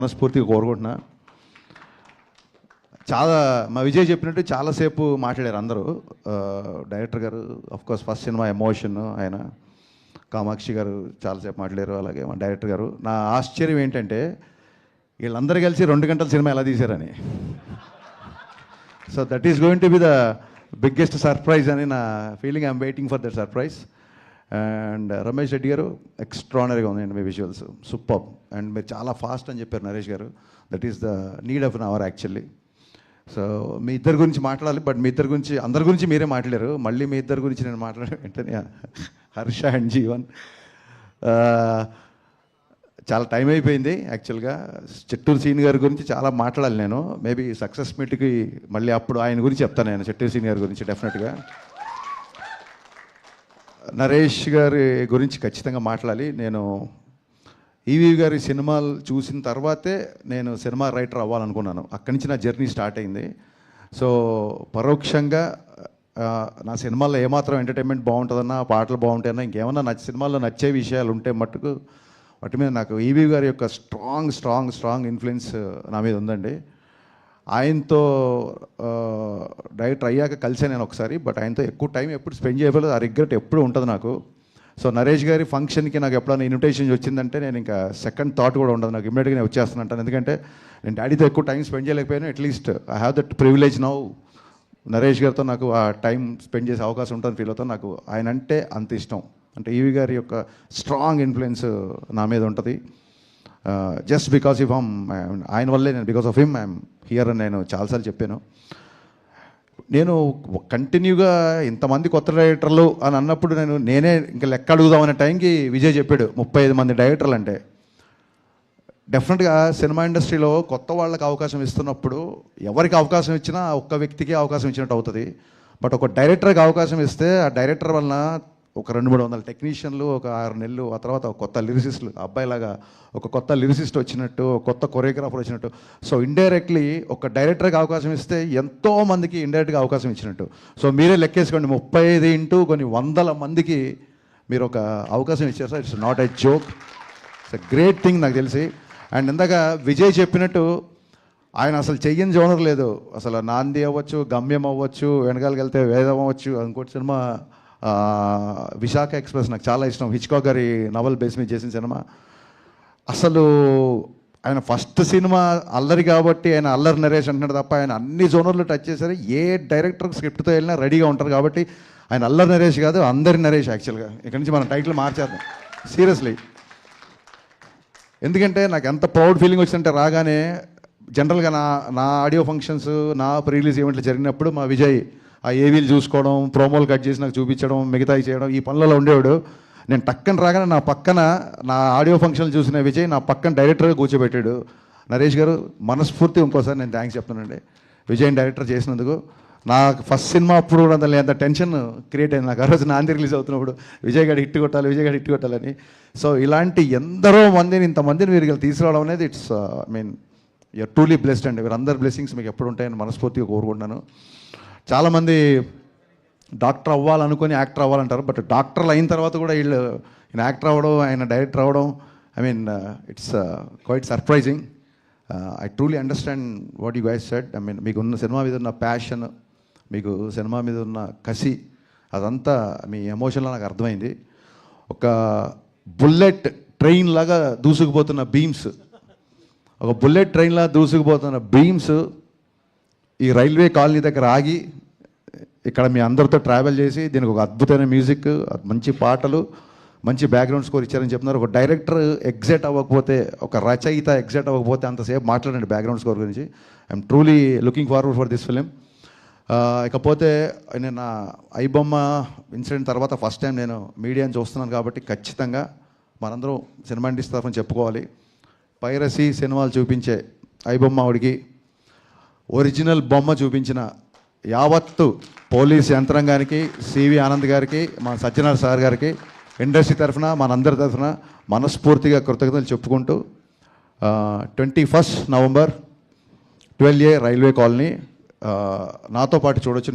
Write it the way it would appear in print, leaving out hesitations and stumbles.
మనస్ఫూర్తిగా కోరుకుంటున్నా. చాలా మా విజయ్ చెప్పినట్టు చాలాసేపు మాట్లాడారు అందరూ. డైరెక్టర్ గారు కోర్స్ ఫస్ట్ సినిమా ఎమోషన్, ఆయన కామాక్షి గారు చాలాసేపు మాట్లాడారు, అలాగే మా డైరెక్టర్ గారు. నా ఆశ్చర్యం ఏంటంటే వీళ్ళందరూ కలిసి 2 గంటల సినిమా ఎలా తీశారని. So that is going to be the biggest surprise అని నా feeling. I'm waiting for that surprise. And Ramesh Reddy గారు ఎక్స్ట్రానరీగా ఉందండి మీ విజువల్స్, సూపర్. అండ్ మీరు చాలా ఫాస్ట్ అని చెప్పారు నరేష్ గారు. That is the need of an hour actually. So మీ ఇద్దరి గురించి మాట్లాడాలి, బట్ మీ ఇద్దరి గురించి అందరి గురించి మీరే మాట్లాడారు. మళ్ళీ మీ ఇద్దరి గురించి నేను మాట్లాడే వెంటనే హర్ష అండ్ జీవన్. చాలా టైం అయిపోయింది యాక్చువల్గా. చెట్టూరు సీన్ గారి గురించి చాలా మాట్లాడాలి నేను. మేబీ సక్సెస్ మీట్కి మళ్ళీ అప్పుడు ఆయన గురించి చెప్తాను నేను, చెట్టూరు సీన్ గారి గురించి డెఫినెట్గా. నరేష్ గారి గురించి ఖచ్చితంగా మాట్లాడాలి. నేను ఈవీ గారి సినిమాలు చూసిన తర్వాతే నేను సినిమా రైటర్ అవ్వాలనుకున్నాను. అక్కడి నుంచి నా జర్నీ స్టార్ట్ అయింది. సో పరోక్షంగా నా సినిమాల్లో ఏమాత్రం ఎంటర్టైన్మెంట్ బాగుంటుందన్నా, పాటలు బాగుంటాయన్నా, ఇంకేమన్నా సినిమాల్లో నచ్చే విషయాలు ఉంటే మట్టుకు వాటి మీద నాకు ఈవీ గారి యొక్క స్ట్రాంగ్ ఇన్ఫ్లుయెన్స్ నా మీద ఉందండి. ఆయనతో డైరెక్టర్ అయ్యాక కలిసే నేను ఒకసారి, బట్ ఆయనతో ఎక్కువ టైం ఎప్పుడు స్పెండ్ చేయలేదు. ఆ రిగ్రెట్ ఎప్పుడు ఉంటుంది నాకు. సో నరేష్ గారి ఫంక్షన్కి నాకు ఎప్పుడైనా ఇన్విటేషన్ వచ్చిందంటే నేను ఇంకా సెకండ్ థాట్ కూడా ఉండదు నాకు, ఇమ్మీడియట్గా నేను వచ్చేస్తానంటాను. ఎందుకంటే నేను డాడీతో ఎక్కువ టైం స్పెండ్ చేయలేకపోయాను. At least I have that privilege now. Naresh గారితో నాకు ఆ టైం స్పెండ్ చేసే అవకాశం ఉంటుంది ఫీల్ అవుతాను. నాకు ఆయన అంటే అంత ఇష్టం. అంటే ఈవీ గారి యొక్క స్ట్రాంగ్ ఇన్ఫ్లుయెన్స్ నా మీద ఉంటుంది. జస్ట్ బికాస్ ఆఫ్ ఆయన వల్లే నేను, because of him I'm here అని నేను చాలాసార్లు చెప్పాను. నేను కంటిన్యూగా ఇంతమంది కొత్త డైరెక్టర్లు అని అన్నప్పుడు నేనే ఇంకా లెక్క అడుగుదామనే టైంకి విజయ్ చెప్పాడు 35 మంది డైరెక్టర్లు అంటే. డెఫినెట్గా సినిమా ఇండస్ట్రీలో కొత్త వాళ్ళకి అవకాశం ఇస్తున్నప్పుడు ఎవరికి అవకాశం ఇచ్చినా ఒక్క వ్యక్తికి అవకాశం ఇచ్చినట్టు అవుతుంది. బట్ ఒక డైరెక్టర్కి అవకాశం ఇస్తే ఆ డైరెక్టర్ వలన ఒక 200-300 టెక్నీషియన్లు, ఒక 6 నెలలు, ఆ తర్వాత ఒక కొత్త లిరిసిస్టులు, అబ్బాయిలాగా ఒక కొత్త లిరిసిస్ట్ వచ్చినట్టు, కొత్త కొరియోగ్రాఫర్ వచ్చినట్టు. సో ఇండైరెక్ట్లీ ఒక డైరెక్టర్కి అవకాశం ఇస్తే ఎంతోమందికి ఇండైరెక్ట్గా అవకాశం ఇచ్చినట్టు. సో మీరే లెక్కేసుకోండి, 35 ఇంటూ కొన్ని 100 మందికి మీరు ఒక అవకాశం ఇచ్చారు sir. It's not a joke, it's a great thing నాకు తెలిసి. అండ్ ఇందాక విజయ్ చెప్పినట్టు ఆయన అసలు చెయ్యని జోనర్ లేదు. అసలు నాంది అవ్వచ్చు, గమ్యం అవ్వచ్చు, వెనకాలకి వెళ్తే వేదం అవ్వచ్చు. ఇంకోటి సినిమా విశాఖ ఎక్స్ప్రెస్ నాకు చాలా ఇష్టం, హిచ్కాక్ గారి నవల్ బేస్ మీద చేసిన సినిమా. అసలు ఆయన ఫస్ట్ సినిమా అల్లరి కాబట్టి ఆయన అల్లరి నరేష్ అంటున్నాడు తప్ప ఆయన అన్ని జోనర్లు టచ్ చేశారు. ఏ డైరెక్టర్ స్క్రిప్ట్తో వెళ్ళినా రెడీగా ఉంటారు కాబట్టి ఆయన అల్లరి నరేష్ కాదు, అందరి నరేష్. యాక్చువల్గా ఇక్కడి నుంచి మనం టైటిల్ మార్చేద్దాం సీరియస్లీ. ఎందుకంటే నాకు ఎంత ప్రౌడ్ ఫీలింగ్ వచ్చిందంటే రాగానే జనరల్గా నా ఆడియో ఫంక్షన్స్, నా ప్రీ రిలీజ్ ఈవెంట్లు జరిగినప్పుడు మా విజయ్ ఆ ఏవీలు చూసుకోవడం, ప్రోమోలు కట్ చేసి నాకు చూపించడం, మిగతాయి చేయడం, ఈ పనులలో ఉండేవాడు. నేను టక్కన రాగానే నా పక్కన నా ఆడియో ఫంక్షన్లు చూసిన విజయ్ నా పక్కన డైరెక్టర్గా కూర్చోబెట్టాడు. నరేష్ గారు మనస్ఫూర్తి ఇంకోసారి నేను థ్యాంక్స్ చెప్తానండి విజయ్ డైరెక్టర్ చేసినందుకు. నాకు ఫస్ట్ సినిమా అప్పుడు కూడా అంత టెన్షన్ క్రియేట్ అయింది నాకు. ఆ రోజు నాంది రిలీజ్ అవుతున్నప్పుడు విజయ్ గారు హిట్ కొట్టాలని. సో ఇలాంటి ఎందరో మందిని, ఇంతమందిని మీరు తీసుకురావడం అనేది ఇట్స్ యూఆర్ ట్రూలీ బ్లెస్డ్ అండి. వీరందరి బ్లెస్సింగ్స్ మీకు ఎప్పుడు ఉంటాయని మనస్ఫూర్తిగా కోరుకుంటున్నాను. చాలామంది డాక్టర్ అవ్వాలనుకొని యాక్టర్ అవ్వాలంటారు, బట్ డాక్టర్లు అయిన తర్వాత కూడా ఈయన యాక్టర్ అవ్వడం, ఆయన డైరెక్టర్ అవ్వడం, it's quite surprising. I truly understand what you guys said. మీకున్న సినిమా మీద ఉన్న ప్యాషన్, మీకు సినిమా మీద ఉన్న కసి, అదంతా మీ ఎమోషన్లో నాకు అర్థమైంది. ఒక బుల్లెట్ ట్రైన్ లాగా దూసుకుపోతున్న బీమ్స్ ఈ రైల్వే కాలనీ దగ్గర ఆగి ఇక్కడ మీ అందరితో ట్రావెల్ చేసి దీనికి ఒక అద్భుతమైన మ్యూజిక్, మంచి పాటలు, మంచి బ్యాక్గ్రౌండ్ స్కోర్ ఇచ్చారని చెప్తున్నారు. ఒక డైరెక్టర్ ఎగ్జైట్ అవ్వకపోతే, ఒక రచయిత ఎగ్జైట్ అవ్వకపోతే అంతసేపు మాట్లాడండి బ్యాక్గ్రౌండ్ స్కోర్ గురించి. I'm truly looking forward for this film. ఇకపోతే నేను నా ఐబొమ్మ ఇన్సిడెంట్ తర్వాత ఫస్ట్ టైం నేను మీడియాని చూస్తున్నాను కాబట్టి ఖచ్చితంగా మనందరం సినిమా ఇండస్ట్రీ తరఫున చెప్పుకోవాలి. పైరసీ సినిమాలు చూపించే ఐబొమ్మ ఆవిడికి, ఒరిజినల్ బొమ్మ చూపించిన యావత్తు పోలీస్ యంత్రాంగానికి, సివి ఆనంద్ గారికి, మా సత్యనారాయణ సార్ గారికి, ఇండస్ట్రీ తరఫున మనందరి తరఫున మనస్ఫూర్తిగా కృతజ్ఞతలు చెప్పుకుంటూ 21 నవంబర్ 12A రైల్వే కాలనీ నాతో పాటు చూడొచ్చు.